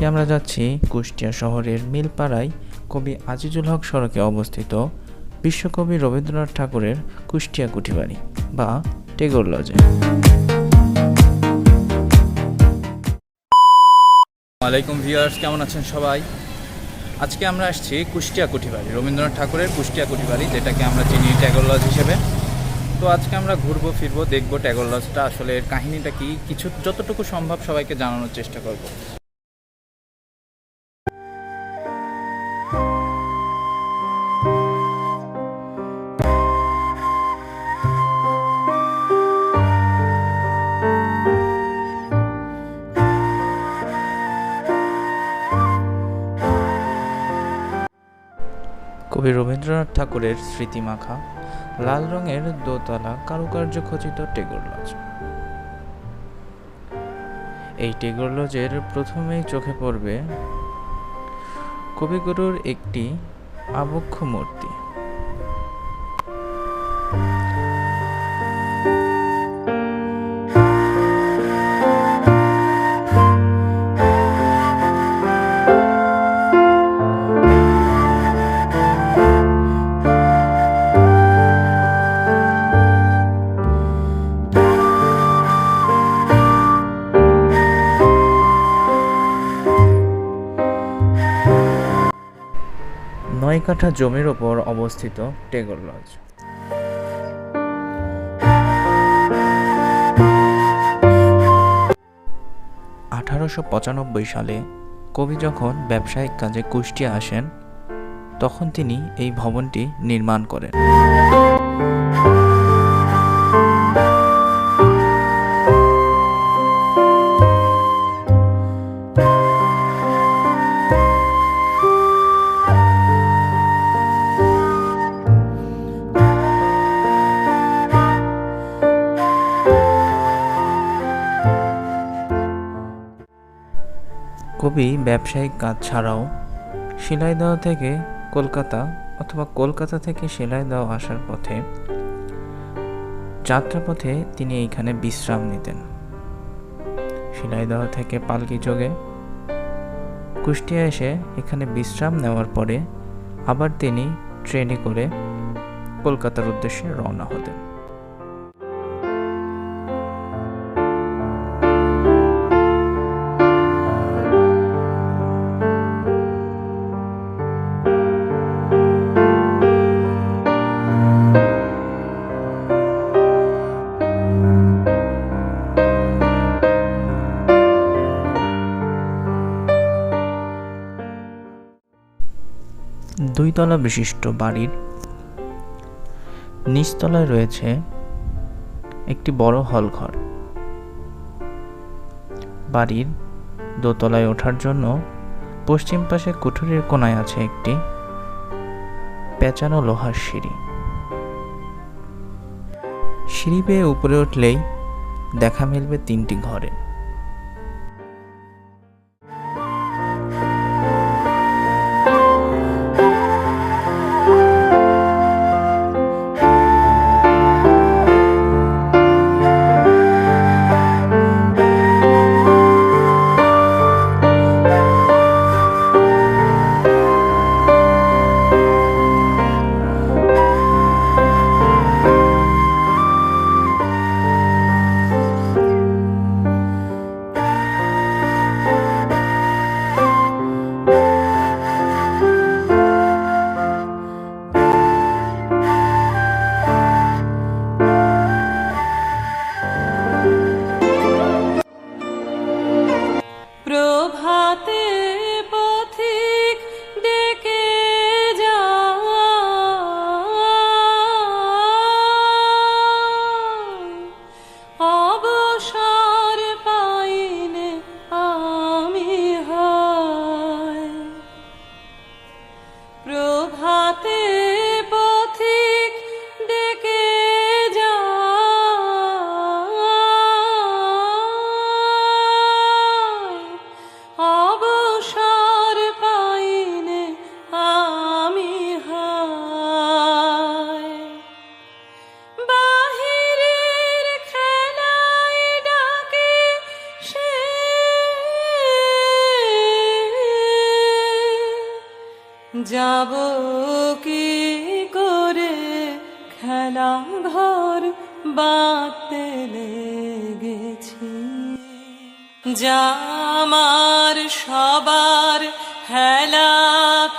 আজকে আমরা যাচ্ছি কুষ্টিয়া শহরের মিলপাড়ায় কবি আজিজুল হক সড়কে অবস্থিত বিশ্বকবি রবীন্দ্রনাথ ঠাকুরের কুষ্টিয়া কুঠিবাড়ি বা টেগোর লজে। ওয়ালাইকুম ভিউয়ার্স, কেমন আছেন সবাই? আজকে আমরা আসছি কুষ্টিয়া কুঠিবাড়ি, রবীন্দ্রনাথ ঠাকুরের কুষ্টিয়া কুঠিবাড়ি, যেটাকে আমরা চিনি টেগোর লজ হিসেবে। তো আজকে আমরা ঘুরবো ফিরবো, দেখবো টেগোর লজটা আসলে এর কাহিনীটা কি, কিছু যতটুকু সম্ভব সবাইকে জানানোর চেষ্টা করব। কবি রবীন্দ্রনাথ ঠাকুরের স্মৃতিমাখা লাল রঙের দোতলা কারুকার্য খচিত টেগোর লজ। এই টেগোর লজের প্রথমেই চোখে পড়বে কবিগুরুর একটি আবক্ষ মূর্তি। নয় কাঠা জমির ওপর অবস্থিত টেগোর লজ। সালে কবি যখন ব্যবসায়িক কাজে কুষ্টিয়া আসেন, তখন তিনি এই ভবনটি নির্মাণ করেন। কবি ব্যবসায়িক কাজ ছাড়াও শিলাইদহ থেকে কলকাতা অথবা কলকাতা থেকে শিলাইদহ আসার পথে যাত্রাপথে তিনি এইখানে বিশ্রাম নিতেন। শিলাইদহ থেকে পালকি যোগে কুষ্টিয়া এসে এখানে বিশ্রাম নেওয়ার পরে আবার তিনি ট্রেনে করে কলকাতার উদ্দেশ্যে রওনা হতেন। দুইতলা বিশিষ্ট বাড়ির নিচতলায় রয়েছে একটি বড় হল ঘর। বাড়ির দোতলায় ওঠার জন্য পশ্চিম পাশে কুঠুরির কোণায় আছে একটি পেঁচানো লোহার সিঁড়ি। সিঁড়ি বেয়ে উপরে উঠলেই দেখা মিলবে তিনটি ঘরে। খেলা ঘর বাঁধতে লেগেছি। যা আমার সবার হেলা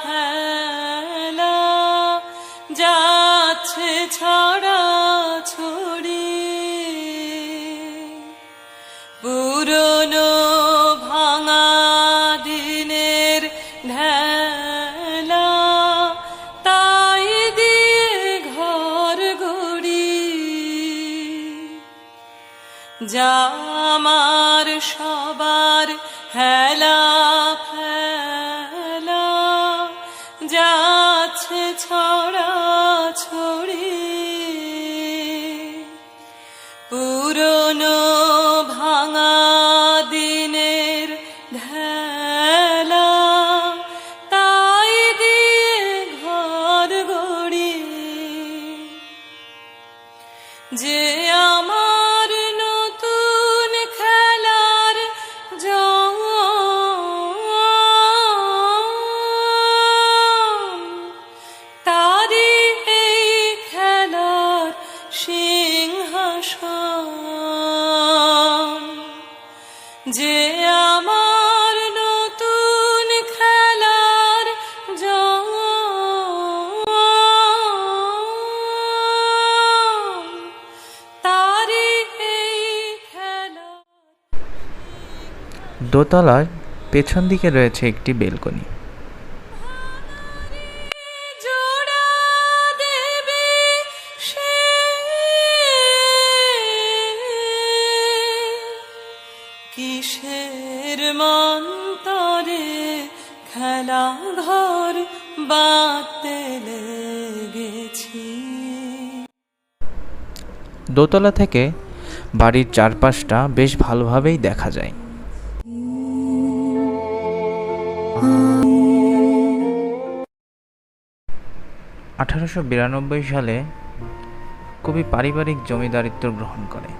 ফেলা যাচ্ছে ছড়া ছড়ি। পুরনো ভাঙা দিনের ঢেলা তাই দিয়ে ঘর গড়ি। যা আমার সবার হেলা ফেলা যাচ্ছে ছড়া ছড়ি। পুরনো ভাঙা দিনের ঢেলা তাই দিয়ে ঘর গড়ি। যে আমার নতুন খেলার জম তারি এই খেলার সিংহাসন। যে আমার নতুন খেলার জম তারি এই খেলা। দোতলার পেছন দিকে রয়েছে একটি বেলকনি। জোড়া দেবে সে কিসের মন্তরে খেলা ঘর বাঁধতে লেগেছি। দোতলা থেকে বাড়ির চারপাশটা বেশ ভালোভাবেই দেখা যায়। 1892 সালে কবি পারিবারিক জমিদারিত্ব গ্রহণ করে।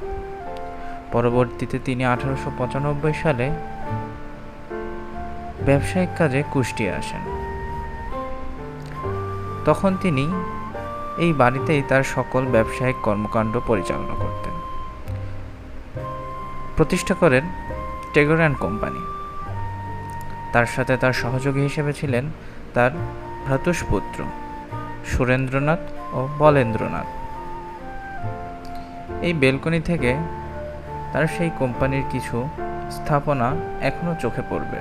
পরবর্তীতে তিনি 1895 সালে ব্যবসায়িক কাজে কুষ্টিয়া আসেন। তখন তিনি এই বাড়িতেই তার সকল ব্যবসায়িক কর্মকাণ্ড পরিচালনা করতেন। প্রতিষ্ঠা করেন টেগর অ্যান্ড কোম্পানি। তার সাথে তার সহযোগী হিসেবে ছিলেন তার ভ্রাতুষ্পুত্র সুরেন্দ্রনাথ ও বলেন্দ্রনাথ। এই বেলকনি থেকে তার সেই কোম্পানির কিছু স্থাপনা এখনো চোখে পড়বে।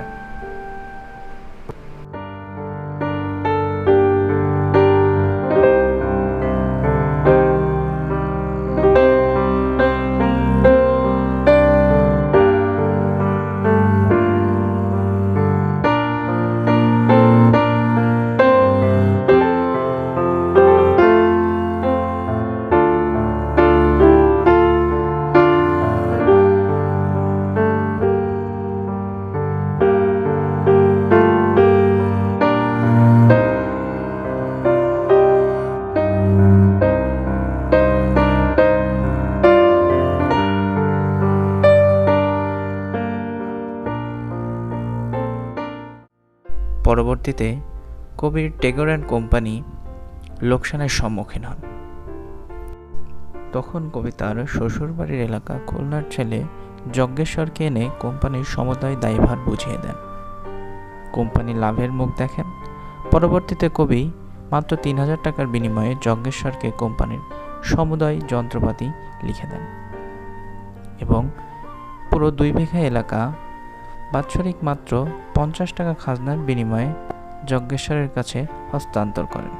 পরবর্তীতে কবির টেগর অ্যান্ড কোম্পানি লোকসানের সম্মুখীন হন। তখন কবি তার শ্বশুরবাড়ির এলাকা খুলনার ছেলে যজ্ঞেশ্বরকে এনে কোম্পানির সমুদয় দায়ভার বুঝিয়ে দেন। কোম্পানি লাভের মুখ দেখেন। পরবর্তীতে কবি মাত্র 3000 টাকার বিনিময়ে যজ্ঞেশ্বরকে কোম্পানির সমুদয় যন্ত্রপাতি লিখে দেন এবং পুরো 2 বিঘা এলাকা বাৎসরিক মাত্র 50 টাকা খাজনার বিনিময়ে যজ্ঞেশ্বরের কাছে হস্তান্তর করেন।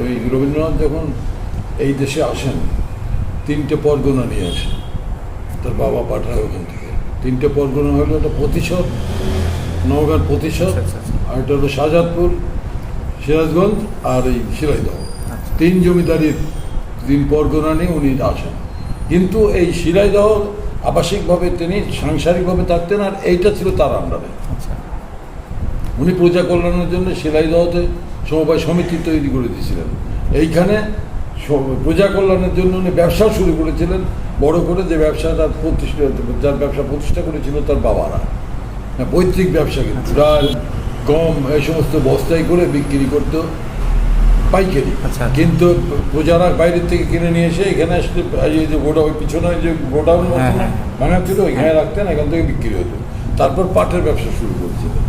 ওই রবীন্দ্রনাথ যখন এই দেশে আসেন 3টে পরগনা নিয়ে আসেন, তার বাবা পাঠায় ওখান থেকে। 3টে পরগনা হলো একটা প্রতিশোধ, নওগাঁর প্রতিশোধ, আর এটা হলো শাহজাদপুর, সিরাজগঞ্জ আর এই শিলাইদহ। 3 জমিদারির 3 পরগনা নিয়ে উনি আসেন। কিন্তু এই শিলাইদহ আবাসিকভাবে তিনি সাংসারিকভাবে থাকতেন, আর এইটা ছিল তার আন্ডারে। উনি প্রজা কল্যাণের জন্য শিলাইদহতে সমবায় সমিতি তৈরি করে দিয়েছিলেন। এইখানে প্রজা কল্যাণের জন্য উনি ব্যবসা শুরু করেছিলেন বড় করে, যে ব্যবসাটা যার ব্যবসা প্রতিষ্ঠা করেছিল তার বাবারা। পৈতৃক ব্যবসা, কিন্তু ডাল গম এই সমস্ত বস্তায় করে বিক্রি করতো পাইকারি। আচ্ছা। কিন্তু প্রজারা বাইরের থেকে কিনে নিয়ে এসে এখানে আসলে এই যে গোডা ওই পিছনে যে গোডাউন ভাঙা ছিল ওইখানে রাখতেন, এখান থেকে বিক্রি হতো। তারপর পাটের ব্যবসা শুরু করেছিলেন।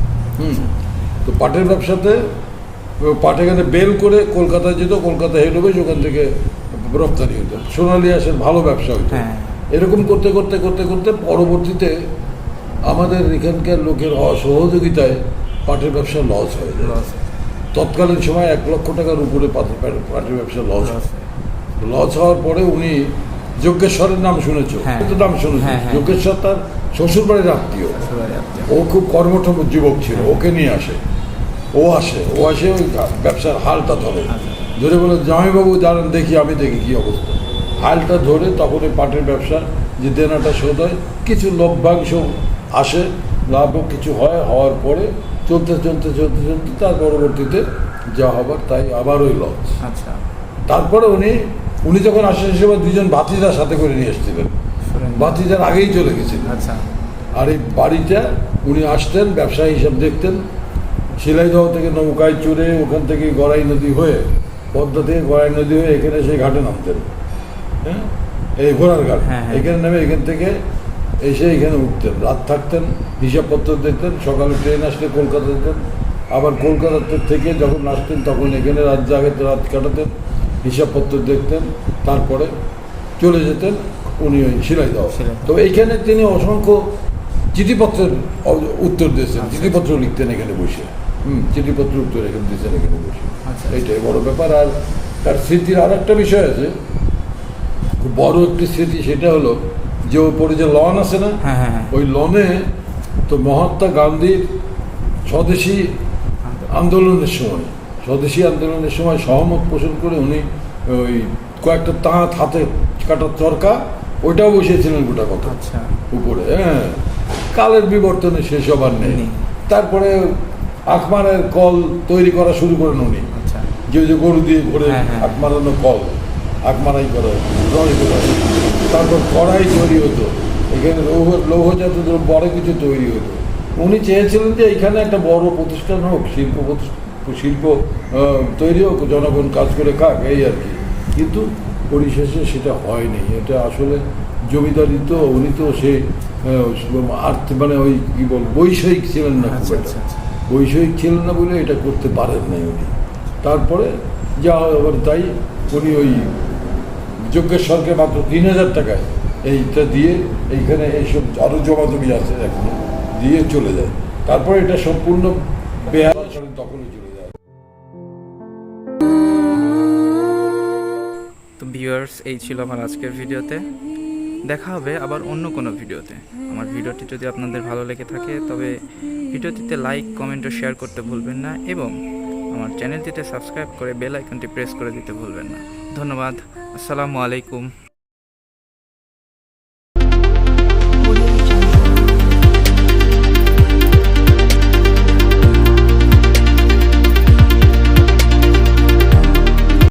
তো পাটের ব্যবসাতে পাট এখানে বেল করে কলকাতায় যেত, কলকাতা হেড অফিস, ওখান থেকে রপ্তানি হতো, সোনালী আঁশের ভালো ব্যবসা হতো। এরকম করতে করতে করতে করতে পরবর্তীতে আমাদের এখানকার লোকের অসহযোগিতায় পাটের ব্যবসা লস হয়ে যায়। তৎকালীন সময় 1 লক্ষ টাকার উপরে পাটের ব্যবসা লস হয়। লস হওয়ার পরে উনি যজ্ঞেশ্বরের নাম শুনেছ, নাম শুনেছ। যজ্ঞেশ্বর তার শ্বশুরবাড়ির আত্মীয়, ও খুব কর্মঠম যুবক ছিল, ওকে নিয়ে আসে। ও আসে ওই ব্যবসার হালটা ধরে বলে, জামাইবাবু দাঁড়ান দেখি, আমি দেখি কী অবস্থা। হালটা ধরে তখন ওই পাটের ব্যবসা যে দেনাটা শোধ হয়, কিছু লভ্যাংশ আসে, লাভও কিছু হয়। হওয়ার পরে চলতে চলতে চলতে চলতে তার পরবর্তীতে যা হবার তাই আবার ওই লস। আচ্ছা। তারপরে উনি যখন আসেন সে দুজন ভাতিজার সাথে করে নিয়ে এসেছিলেন, ভাতিজার আগেই চলে গেছিলেন। আচ্ছা। আর এই বাড়িটা উনি আসতেন, ব্যবসা হিসাব দেখতেন। শিলাইদহ থেকে নৌকায় চড়ে ওখান থেকে গড়াই নদী হয়ে, পদ্মা থেকে গড়াই নদী হয়ে এখানে সেই ঘাটে নামতেন। হ্যাঁ, এই ঘোড়ার ঘাট, এখানে নেমে এখান থেকে এসে এখানে উঠতেন, রাত থাকতেন, হিসাবপত্র দেখতেন। সকালে ট্রেন আসলে কলকাতা যেতেন, আবার কলকাতা থেকে যখন আসতেন তখন এখানে রাত কাটাতেন, হিসাবপত্র দেখতেন, তারপরে চলে যেতেন উনি ওই শিলাইদহ। তো এইখানে তিনি অসংখ্য চিঠিপত্রের উত্তর দিয়েছেন, চিঠিপত্র লিখতেন এখানে বসে। চিঠিপত্র উত্তর এখানে দিয়েছেন এখানে বসে। এইটাই বড় ব্যাপার। আর তার স্মৃতির আর একটা বিষয় আছে, খুব বড় একটি স্মৃতি, সেটা হলো যে ওপরে যে লন আছে না, ওই লনে তো মহাত্মা গান্ধীর স্বদেশী আন্দোলনের সময় সহমত পোষণ করে উনি ওই কয়েকটা তাঁত হাতে কাটার চরকা ওইটাও বসিয়েছিলেন গোটা কথা উপরে। হ্যাঁ, কালের বিবর্তনে শেষ হবার নেই। তারপরে আখমারের কল তৈরি করা শুরু করেন উনি, যে গরু দিয়ে ঘুরে আখমারানো কল, আখমারাই করা, রয় করা। তারপর কড়াই তৈরি হতো, এখানে লৌহজাত বড় কিছু তৈরি হতো। উনি চেয়েছিলেন যে এখানে একটা বড় প্রতিষ্ঠান হোক, শিল্প তৈরি হোক, জনগণ কাজ করে খাক, এই আর কি। কিন্তু পরিশেষে সেটা হয়নি। এটা আসলে জমিদারি তো, উনি তো সে মানে ওই কী বল বৈষয়িক ছিলেন না, খুব একটা বৈষয়িক ছিলেন না বলে এটা করতে পারেন নাই উনি। তারপরে যা আবার তাই উনি ওই যজ্ঞেশ্বরকে মাত্র 3000 টাকায় এইটা দিয়ে এইখানে এইসব আরও জমি আছে এখন দিয়ে চলে যায়। তারপরে এটা সম্পূর্ণ বেহাল তখনই চলে যায়। তো ভিউয়ার্স, এই ছিল আমার আজকের ভিডিওতে। দেখা হবে আবার অন্য কোনো ভিডিওতে। আমার ভিডিওটি যদি আপনাদের ভালো লেগে থাকে তবে ভিডিওটিতে লাইক, কমেন্ট ও শেয়ার করতে ভুলবেন না, এবং আমার চ্যানেলটিতে সাবস্ক্রাইব করে বেল আইকনটি প্রেস করে দিতে ভুলবেন না। ধন্যবাদ। আসসালামু আলাইকুম।